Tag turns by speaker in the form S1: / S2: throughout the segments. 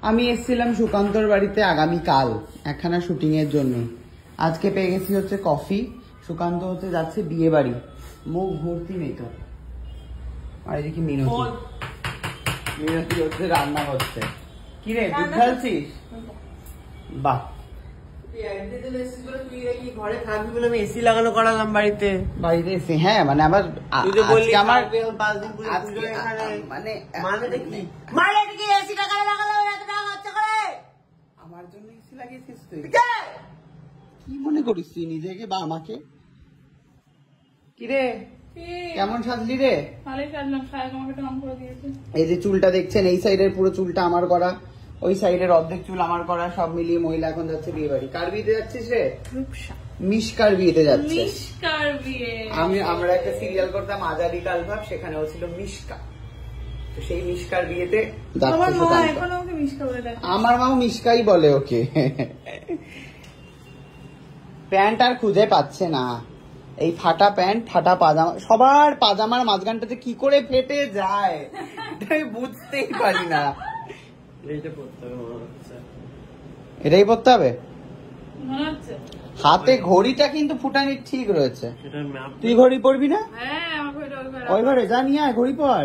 S1: আমি এসেছিলাম সুকান্তর বাড়িতে আগামীকাল একখানা শুটিং এর জন্য। আজকে পেয়ে গেছি হচ্ছে কফি। সুকান্ত হচ্ছে যাচ্ছে বিয়ে বাড়ি, মুখ ভর্তি মেকআপ। আর এদিকে মিনতি হচ্ছে রান্না করছে। কি রে দুধ ঢালছিস? বাহ,
S2: ঘরে থাকবি বলে আমি এসি লাগানো করালাম বাড়িতে।
S1: বাড়িতে এসে হ্যাঁ মানে আবার আমার 5 দিন মানে আমার জন্য এসি লাগিয়েছিস তুই? কি মনে করিস তুই নিজেকে বা আমাকে? কিরে কেমন সাজলি রে? এই যে চুলটা দেখছেন, এই সাইডের পুরো চুলটা আমার করা, ওই সাইডের অর্ধেক চুল আমার করা, সব মিলিয়ে মহিলা এখন যাচ্ছে বিয়ে বাড়ি। কার বিয়েতে যাচ্ছিস রে? মিশকার বিয়েতে যাচ্ছে। আমরা একটা সিরিয়াল করতাম আজাদি কাল ভাব, সেখানেও ছিল মিশকা। তো সেই মিশকার বিয়েতে আমার মাও মিশকাই বলে ওকে। প্যান্ট আর খুঁজে পাচ্ছে না, এই ফাটা প্যান্ট ফাটা পাজামা, সবার পাজামার মাঝখানটাতে কি করে ফেটে যায় বুঝতেই পারি না। এটাই পড়তে হবে। হাতে ঘড়িটা কিন্তু ফুটানির ঠিক রয়েছে। তুই ঘড়ি পরবি না? ওই ঘরে যা নিয়ে আয় ঘড়ি পর।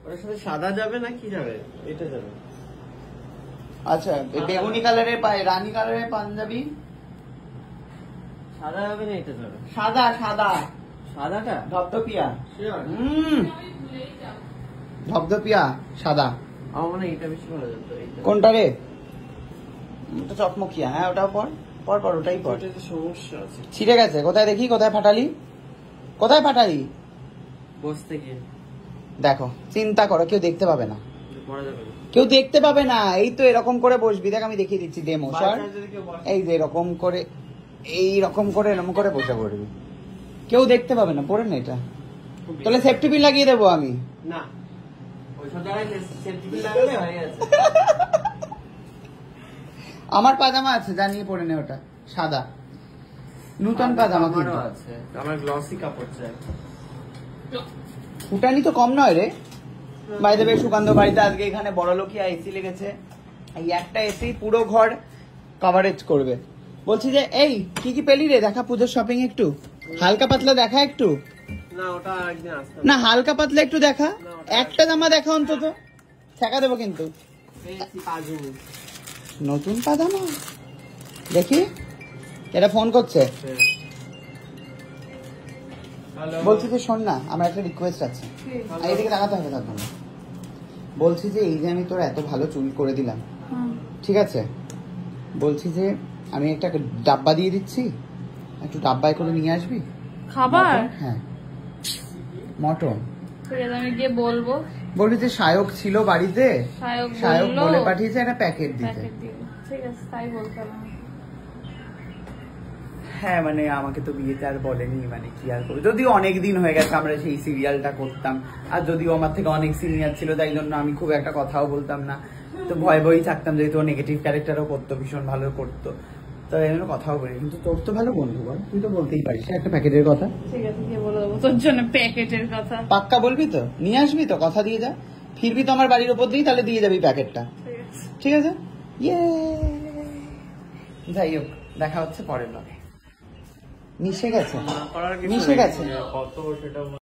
S2: ওটার সাথে সাদা যাবে না কি যাবে? এটা যাবে।
S1: আচ্ছা বেগুনি কালারের রানী কালারের পাঞ্জাবি।
S2: সাদা যাবে না এটা যাবে?
S1: সাদা সাদা
S2: সাদাটা
S1: ধপধপিয়া। ধপধপিয়া সাদা।
S2: আমার মনে হয় এটা বেশি ভালো যেত।
S1: কোনটা রে? ওটা চকমকিয়া। হ্যাঁ ওটাও পর পর পর ওটাই পর।
S2: সমস্যা আছে,
S1: ছিঁড়ে গেছে। কোথায় দেখি, কোথায় ফাটালি? কোথায় ফাটালি?
S2: বসতে গিয়ে
S1: দেখো, চিন্তা করো, কেউ দেখতে পাবে না,
S2: পড়া যাবে না,
S1: কেউ দেখতে পাবে না। এই তো এরকম করে বসবি, দেখ আমি দেখিয়ে দিচ্ছি ডেমো। এই যে এরকম করে, এইরকম করে এরকম করে বসে পড়বি, কেউ দেখতে পাবে না। পড়ে না এটা, তাহলে সেফটি পিন লাগিয়ে দেবো আমি।
S2: না ওইসব জায়গায় সেফটি পিন লাগালে হয়ে গেছে।
S1: আমার পাজামা আছে, জানিয়ে পড়ে নে, ওটা সাদা নতুন পাজামা কিন্তু
S2: আছে। আমার গ্লসি কাপড় চাই।
S1: ফুটানি তো কম নয় রে। বাইরে বেশ সুকান্ত বাড়িতে আজকে এখানে বড় লোকিয়া এসি লেগেছে। এই একটা এসি পুরো ঘর কভারেজ করবে। বলছি যে এই কি কি পেলি রে? দেখা পুজোর শপিং একটু হালকা পাতলা দেখা একটু।
S2: না ওটা একদিন আসতে
S1: না হালকা পাতলা একটু দেখা, একটা জামা দেখা অন্তত। ঠেকা দেবো কিন্তু। নতুন পাজামা দেখি, এটা ফোন করছে। বলছি যে শোন না, আমার একটা রিকোয়েস্ট আছে। এইদিকে তাকাতে হবে তার জন্য। বলছি যে এই যে আমি তোর এত ভালো চুল করে দিলাম, ঠিক আছে, বলছি যে আমি একটা ডাব্বা দিয়ে দিচ্ছি, একটু ডাব্বায় করে নিয়ে আসবি
S3: খাবার।
S1: হ্যাঁ মটন।
S3: আমি গিয়ে বলবো,
S1: বলবি যে শায়ক ছিল বাড়িতে, শায়ক বলে পাঠিয়েছে একটা প্যাকেট দিতে।
S3: ঠিক আছে তাই বলতে।
S1: হ্যাঁ মানে আমাকে তো বিয়েতে আর বলেনি, মানে কি আর করবো, যদিও অনেক দিন হয়ে গেছে আমরা সেই সিরিয়ালটা করতাম, আর যদিও আমার থেকে অনেক সিনিয়র ছিল তাই জন্য আমি খুব একটা কথাও বলতাম না, তো ভয় ভয়ই থাকতাম, যেহেতু নেগেটিভ ক্যারেক্টারও করতো, ভীষণ ভালো করতো, তো এই জন্য কথাও বলি। কিন্তু তোর তো ভালো বন্ধু, বল তুই তো বলতেই পারিস একটা প্যাকেটের কথা।
S3: ঠিক আছে গিয়ে বলে দেবো তোর জন্য প্যাকেটের কথা।
S1: পাক্কা বলবি তো? নিয়ে আসবি তো? কথা দিয়ে যা, ফিরবি তো আমার বাড়ির উপর দিয়েই, তাহলে দিয়ে যাবি প্যাকেটটা। ঠিক আছে, ইয়ে। যাই হোক, দেখা হচ্ছে পরের ব্লগে। মিশে গেছে, মিশে গেছে।
S2: কত সেটা